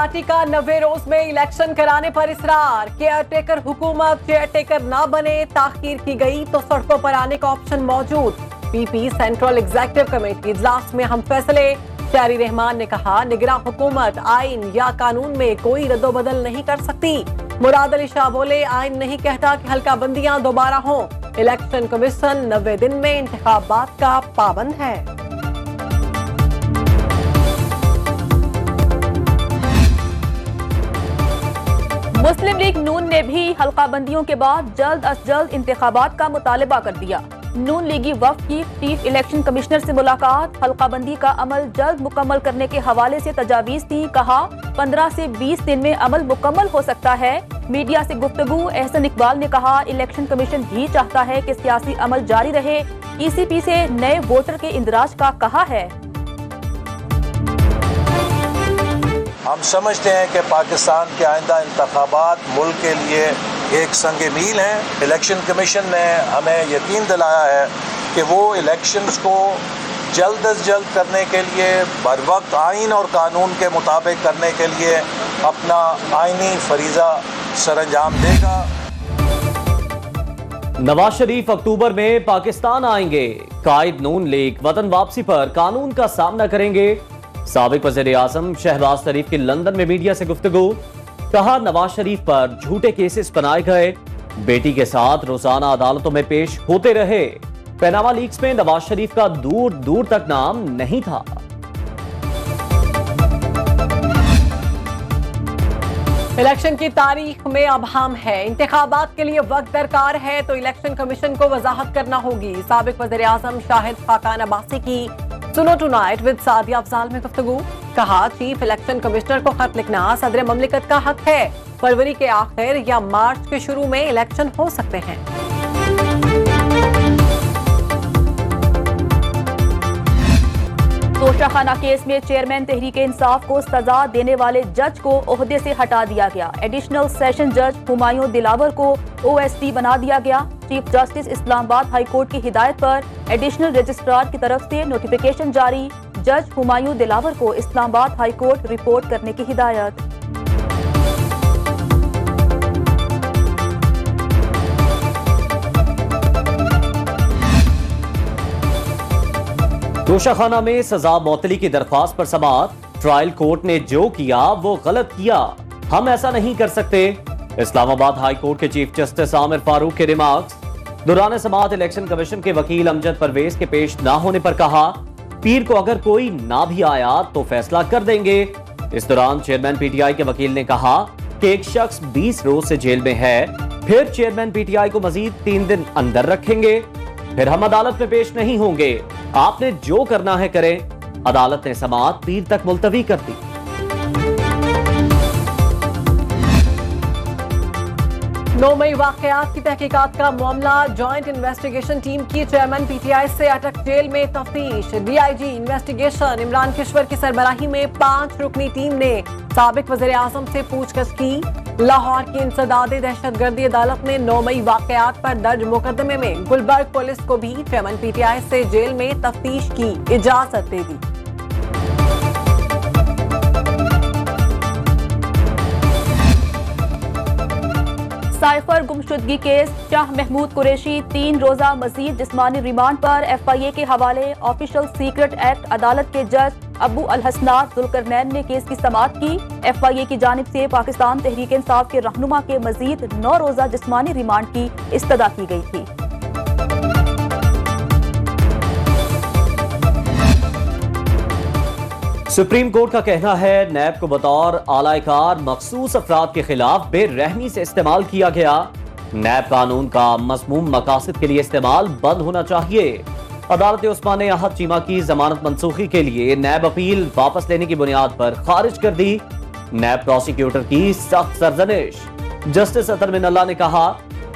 Party का 90 रोज में election कराने पर इसरार। केयरटेकर हुकूमत केयरटेकर ना बने, ताखीर की गई तो सड़कों पर आने का ऑप्शन मौजूद। पीपी सेंट्रल एग्जीक्यूटिव कमेटी इजलास में हम फैसले। शारी रहमान ने कहा, निगरां हुकूमत आइन या कानून में कोई रद्दोबदल नहीं कर सकती। मुराद अली शाह बोले, आइन नहीं कहता कि हल्का बंदियां दोबारा हों। इलेक्शन कमीशन 90 दिन में इंतखाबात का पाबंद है। मुस्लिम लीग नून ने भी हल्काबंदियों के बाद जल्द अज जल्द इंतखाबात का मुतालबा कर दिया। नून लीगी वफ्द की चीफ इलेक्शन कमिश्नर से मुलाकात, हल्काबंदी का अमल जल्द मुकम्मल करने के हवाले से तजावीज दी। कहा, 15 से 20 दिन में अमल मुकम्मल हो सकता है। मीडिया से गुफ्तगू एहसन इकबाल ने कहा, इलेक्शन कमीशन भी चाहता है कि सियासी अमल जारी रहे। ईसीपी से नए वोटर के इंदराज का कहा है। हम समझते हैं कि पाकिस्तान के आइंदा इंतखाबात मुल्क के लिए एक संग मील हैं। इलेक्शन कमीशन ने हमें यकीन दिलाया है कि वो इलेक्शंस को जल्द अज जल्द करने के लिए, बर वक्त आइन और कानून के मुताबिक करने के लिए अपना आइनी फरीज़ा सरअंजाम देगा। नवाज शरीफ अक्टूबर में पाकिस्तान आएंगे। कायद नून लीग वतन वापसी पर कानून का सामना करेंगे। साबिक वज़ीर आज़म शहबाज शरीफ की लंदन में मीडिया से गुफ्तगू। कहा, नवाज शरीफ पर झूठे केसेस बनाए गए, बेटी के साथ रोजाना अदालतों में पेश होते रहे। पैनामा लीक्स में नवाज शरीफ का दूर दूर तक नाम नहीं था। इलेक्शन की तारीख में अब हम है। इंतखाबात के लिए वक्त दरकार है तो इलेक्शन कमीशन को वजाहत करना होगी। साबिक वज़ीर आज़म शाहिद खाकान अब्बासी की सुनो टुनाइट विद सादिया अफजाल में गुफ्तगू। कहा, चीफ इलेक्शन कमिश्नर को खत लिखना सदर ममलिकत का हक है। फरवरी के आखिर या मार्च के शुरू में इलेक्शन हो सकते हैं। तोशाखाना केस में चेयरमैन तहरीक इंसाफ को सजा देने वाले जज को ओहदे से हटा दिया गया। एडिशनल सेशन जज हुमायूं दिलावर को ओएसडी बना दिया गया। Chief justice Islamabad high court की हिदायत पर एडिशनल रजिस्ट्रार की तरफ से नोटिफिकेशन जारी। जज हुमायूं दिलावर को इस्लामाबाद हाई कोर्ट रिपोर्ट करने की हिदायत। तोशाखाना में सजा मौतली की दरख्वास्त पर समाअत। ट्रायल कोर्ट ने जो किया वो गलत किया, हम ऐसा नहीं कर सकते। इस्लामाबाद हाई कोर्ट के चीफ जस्टिस आमिर फारूक के रिमार्क्स। दौरान समाअत इलेक्शन कमीशन के वकील अमजद परवेज के पेश ना होने पर कहा, पीर को अगर कोई ना भी आया तो फैसला कर देंगे। इस दौरान चेयरमैन पीटीआई के वकील ने कहा कि एक शख्स 20 रोज से जेल में है, फिर चेयरमैन पीटीआई को मजीद 3 दिन अंदर रखेंगे, फिर हम अदालत में पेश नहीं होंगे। आपने जो करना है करें। अदालत ने समाअत पीर तक मुलतवी कर दी। 9 मई वाकयात की तहकीकात का मामला। जॉइंट इन्वेस्टिगेशन टीम की चेयरमैन पीटीआई से अटक जेल में तफ्तीश। डीआईजी इन्वेस्टिगेशन इमरान किश्वर की सरबराही में 5 रुकनी टीम ने साबिक वज़ीर आज़म से पूछताछ की। लाहौर की इंसदादे दहशतगर्दी अदालत ने 9 मई वाकयात पर दर्ज मुकदमे में गुलबर्ग पुलिस को भी चेयरमैन पीटीआई से जेल में तफ्तीश की इजाजत दे दी। साइफर गुमशुदगी केस। शाह महमूद कुरैशी 3 रोजा मजीद जिस्मानी रिमांड पर एफआईए के हवाले। ऑफिशियल सीक्रेट एक्ट अदालत के जज अबू अल हसनात जुल्करनैन ने केस की समाअत की। एफआईए की जानिब से पाकिस्तान तहरीक इंसाफ के रहनुमा के मजीद 9 रोजा जिस्मानी रिमांड की इस्तदा की गई थी। सुप्रीम कोर्ट का कहना है, नैब को बतौर आलाकार मखसूस अफराद के खिलाफ बेरहमी से इस्तेमाल किया गया। नैब कानून का मज़मूम मकासद के लिए इस्तेमाल बंद होना चाहिए। अदालत उस्मान ने अहद चीमा की जमानत मनसूखी के लिए नैब अपील वापस लेने की बुनियाद पर खारिज कर दी। नैब प्रोसिक्यूटर की सख्त सरजनिश। जस्टिस अतर मिनल्ला ने कहा,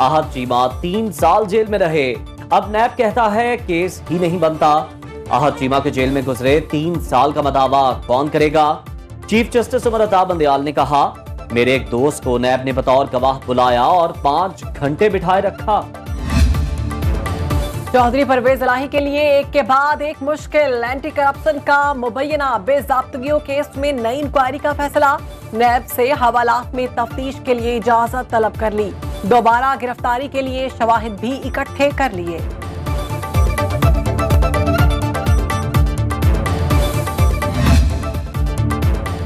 अहद चीमा 3 साल जेल में रहे, अब नैब कहता है केस ही नहीं बनता। अहद चीमा के जेल में गुजरे 3 साल का मदावा कौन करेगा। चीफ जस्टिस उमर अता बंदयाल ने कहा, मेरे एक दोस्त को नैब ने बतौर गवाह बुलाया और 5 घंटे बिठाए रखा। चौधरी परवेज इलाही के लिए एक के बाद एक मुश्किल। एंटी करप्शन का मुबैना बेज़ाब्तगियों केस में नई इंक्वायरी का फैसला। नैब से हवालात में तफ्तीश के लिए इजाजत तलब कर ली। दोबारा गिरफ्तारी के लिए शवाहिद भी इकट्ठे कर लिए।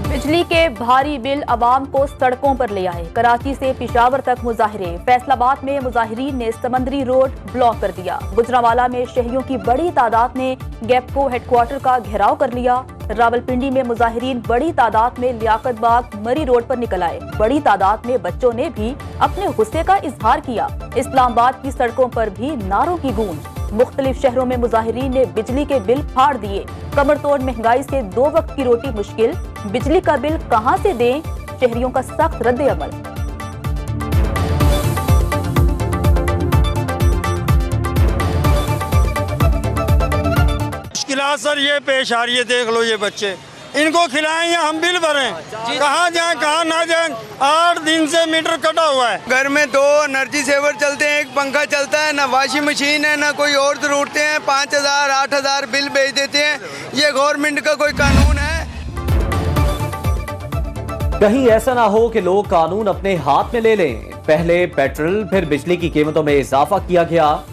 बिजली के भारी बिल अवाम को सड़कों पर ले आए। कराची से पिशावर तक मुजाहिरे। फैसलाबाद में मुजाहिरीन ने समंदरी रोड ब्लॉक कर दिया। गुजरांवाला में शहरियों की बड़ी तादाद ने गैपको हेडक्वार्टर का घेराव कर लिया। रावलपिंडी में मुजाहिरीन बड़ी तादाद में लियाकत बाग मरी रोड पर निकल आए। बड़ी तादाद में बच्चों ने भी अपने गुस्से का इजहार किया। इस्लामाबाद की सड़कों पर भी नारों की गूंज। मुख्तलिफ शहरों में मुजाहिरीन ने बिजली के बिल फाड़ दिए। कमर तोड़ महंगाई से 2 वक्त की रोटी मुश्किल, बिजली का बिल कहां से दें, शहरियों का सख्त रद्द अमल। मुश्किलात सर ये पेश आ रही है, देख लो ये बच्चे, इनको खिलाएं या हम बिल भरें, कहाँ जाएं कहाँ ना जाएं। 8 दिन से मीटर कटा हुआ है। घर में 2 एनर्जी सेवर चलते हैं, एक पंखा चलता है, ना वॉशिंग मशीन है, ना कोई और जरूरतें हैं। 5000 8000 बिल भेज देते हैं। ये गवर्नमेंट का कोई कानून है? कहीं ऐसा ना हो कि लोग कानून अपने हाथ में ले लें। पहले पेट्रोल फिर बिजली की कीमतों में इजाफा किया गया।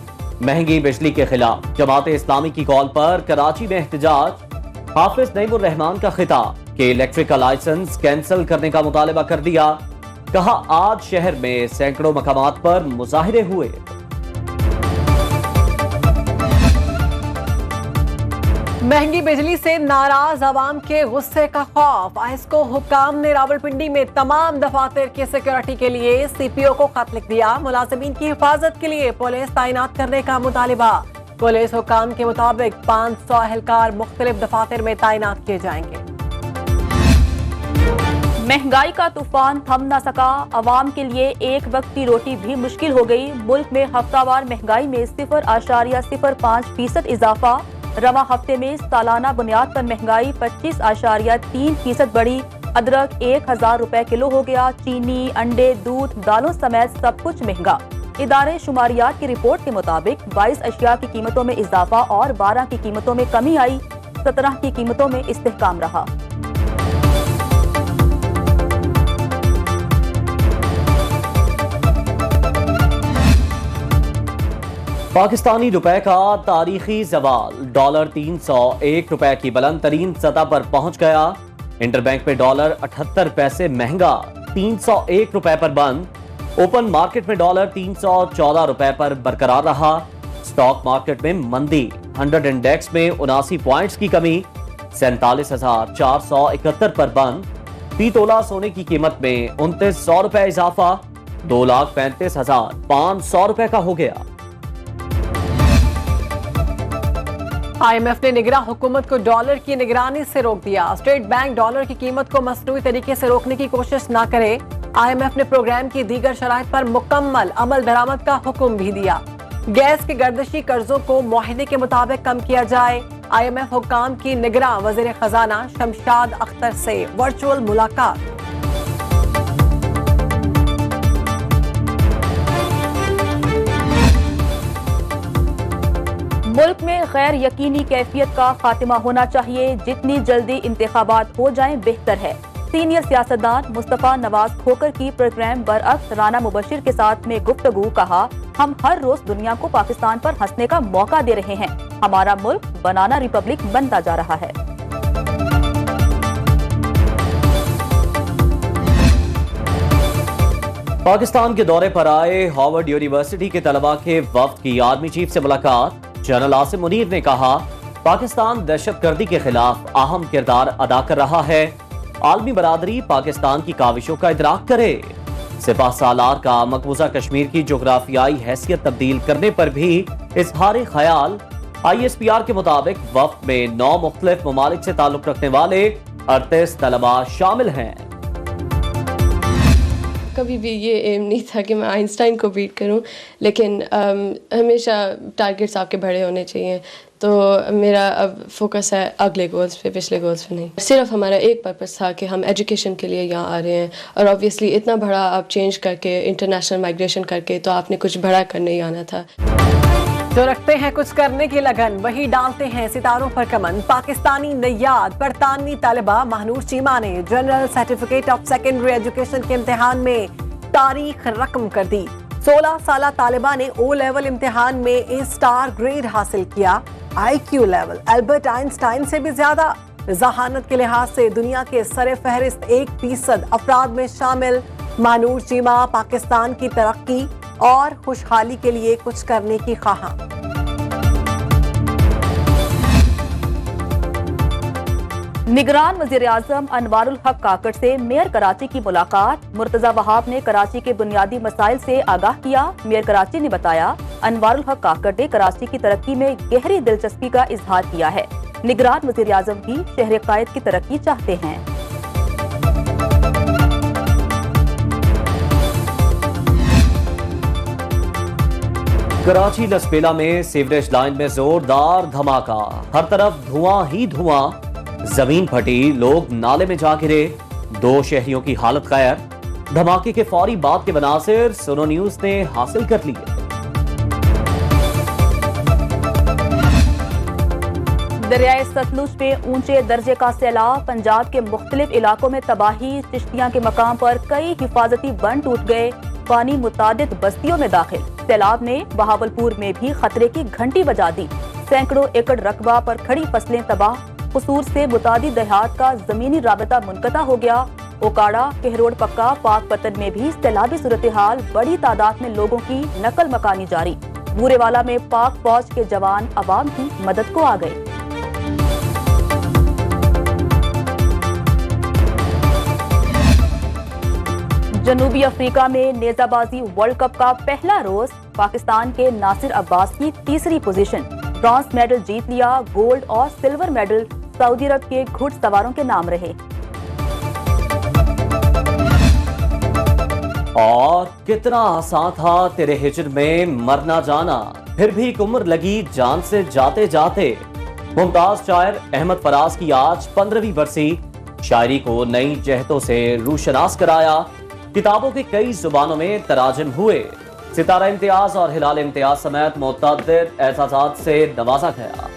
महंगी बिजली के खिलाफ जमात इस्लामी की कॉल पर कराची में एहतजाज। हाफिज नईमुर रहमान का खिताब कि इलेक्ट्रिक का लाइसेंस कैंसिल करने का मुतालबा कर दिया। कहा आज शहर में सैकड़ों मकामात पर मुजाहिरे हुए। महंगी बिजली से नाराज आवाम के गुस्से का खौफ। आइस्को हुक्काम ने रावलपिंडी में तमाम दफातर की सिक्योरिटी के लिए सीपीओ को खत लिख दिया। मुलाजिमीन की हिफाजत के लिए पुलिस तैनात करने का मुतालिबा। पुलिस हुक्काम के मुताबिक 500 अहलकार मुख्तलिफ दफातर में तैनात किए जाएंगे। महंगाई का तूफान थम न सका। अवाम के लिए एक वक्त की रोटी भी मुश्किल हो गई। मुल्क में हफ्तावार महंगाई में 0.05% इजाफा। रवा हफ्ते में सालाना बुनियाद पर महंगाई 25.3% बढ़ी। अदरक 1000 रुपए किलो हो गया। चीनी, अंडे, दूध, दालों समेत सब कुछ महंगा। इदारे शुमारियात की रिपोर्ट के मुताबिक 22 अशिया की कीमतों में इजाफा और 12 की कीमतों में कमी आई। 17 की कीमतों में इस्तेहकाम रहा। पाकिस्तानी रुपए का तारीखी जवाल। डॉलर 301 रुपए की बुलंद तरीन सतह पर पहुंच गया। इंटरबैंक में डॉलर 78 पैसे महंगा 301 रुपए पर बंद। ओपन मार्केट में डॉलर 314 रुपए पर बरकरार रहा। स्टॉक मार्केट में मंदी। 100 इंडेक्स में 79 पॉइंट्स की कमी 47,471 पर बंद। फी तोला सोने की कीमत में 2900 रुपए इजाफा 2,35,500 रुपए का हो गया। IMF ने निगरान हुकूमत को डॉलर की निगरानी से रोक दिया। स्टेट बैंक डॉलर की कीमत को मसनूई तरीके से रोकने की कोशिश न करे। IMF ने प्रोग्राम की दीगर शराइत पर मुकम्मल अमल दरामद का हुक्म भी दिया। गैस के गर्दिशी कर्जों को मुआहदे के मुताबिक कम किया जाए। IMF हुक्काम की निगरान वज़ीर खजाना शमशाद अख्तर से वर्चुअल मुलाकात। मुल्क में गैर यकीनी कैफियत का खात्मा होना चाहिए। जितनी जल्दी इंतखाबात हो जाएं बेहतर है। सीनियर सियासतदान मुस्तफा नवाज खोकर की प्रोग्राम बरअक्स राना मुबशिर के साथ में गुफ्तगू। कहा हम हर रोज दुनिया को पाकिस्तान पर हंसने का मौका दे रहे हैं। हमारा मुल्क बनाना रिपब्लिक बनता जा रहा है। पाकिस्तान के दौरे पर आए हार्वर्ड यूनिवर्सिटी के तलबा के वफ्द की आर्मी चीफ से मुलाकात। जनरल आसिम मुनीर ने कहा पाकिस्तान दहशतगर्दी के खिलाफ अहम किरदार अदा कर रहा है। आलमी बरादरी पाकिस्तान की काविशों का इदराक करे। सिपह सालार का मकबूजा कश्मीर की जोग्राफियाई हैसियत तब्दील करने पर भी इजहार ख्याल। ISPR के मुताबिक वफ्द में 9 मुख्तलिफ ममालिक से ताल्लुक रखने वाले 38 तलबा शामिल हैं। कभी भी ये एम नहीं था कि मैं आइंस्टाइन को बीट करूं, लेकिन हमेशा टारगेट्स आपके बड़े होने चाहिए। तो मेरा अब फोकस है अगले गोल्स पे, पिछले गोल्स पे नहीं। सिर्फ हमारा एक पर्पस था कि हम एजुकेशन के लिए यहाँ आ रहे हैं, और ऑब्वियसली इतना बड़ा आप चेंज करके इंटरनेशनल माइग्रेशन करके तो आपने कुछ बड़ा करने ही आना था। जो रखते हैं कुछ करने की लगन वही डालते हैं सितारों पर कमन। पाकिस्तानी नैयाद बरतानवी तालिबा महानूर चीमा ने general certificate of secondary education के इम्तिहान में तारीख रकम कर दी। 16 साला तालिबा ने ओ लेवल इम्तिहान में ए स्टार ग्रेड हासिल किया। IQ लेवल अल्बर्ट आइंस्टाइन से भी ज्यादा। जहानत के लिहाज से दुनिया के सरे फहरिस्त 1% अफराद में शामिल महानूर चीमा पाकिस्तान की तरक्की और खुशहाली के लिए कुछ करने की ख्वाहां। निगरान वजीर आजम अनवारुल हक काकड़ से मेयर कराची की मुलाकात। मुर्तजा वहाब ने कराची के बुनियादी मसाइल से आगाह किया। मेयर कराची ने बताया अनवारुल हक काकड़ ने कराची की तरक्की में गहरी दिलचस्पी का इजहार किया है। निगरान वजीर आजम भी शहर कायद की तरक्की चाहते हैं। कराची लसपेला में सीवरेज लाइन में जोरदार धमाका। हर तरफ धुआं ही धुआं। जमीन फटी, लोग नाले में जा गिरे। 2 शहरियों की हालत खैर। धमाके के फौरी बाद के मनासिर सुनो न्यूज ने हासिल कर लिए। दरियाए सतलुज में ऊंचे दर्जे का सैलाब। पंजाब के मुख्तलिफ इलाकों में तबाही। चिश्तियां के मकाम पर कई हिफाजती बंद टूट गए। पानी मुतादिद बस्तियों में दाखिल। सैलाब ने बहावलपुर में भी खतरे की घंटी बजा दी। सैकड़ों एकड़ रकबा पर खड़ी फसलें तबाह। कसूर से मुतादी देहात का जमीनी राबता मुनक़ता हो गया। ओकाड़ा, केहरोड पक्का, पाकपतन में भी सैलाबी सूरत हाल। बड़ी तादाद में लोगों की नकल मकानी जारी। बूरेवाला में पाक फौज के जवान अवाम की मदद को आ गए। जनूबी अफ्रीका में नेजाबाजी वर्ल्ड कप का पहला रोज। पाकिस्तान के नासिर अब्बास की तीसरी पोजीशन। ब्रॉन्ज मेडल जीत लिया। गोल्ड और सिल्वर मेडल सऊदी अरब के घुड़सवारों के नाम रहे। और कितना आसान था तेरे हिजर में मरना जाना, फिर भी एक उम्र लगी जान से जाते जाते। मुमताज शायर अहमद फराज की आज 15वीं बरसी। शायरी को नई जहतों से रूशनास कराया। किताबों की कई जुबानों में तराजम हुए। सितारा इम्तियाज और हिलाल इम्तियाज समेत मुतअद्दिद एजाज़ात से नवाजा गया।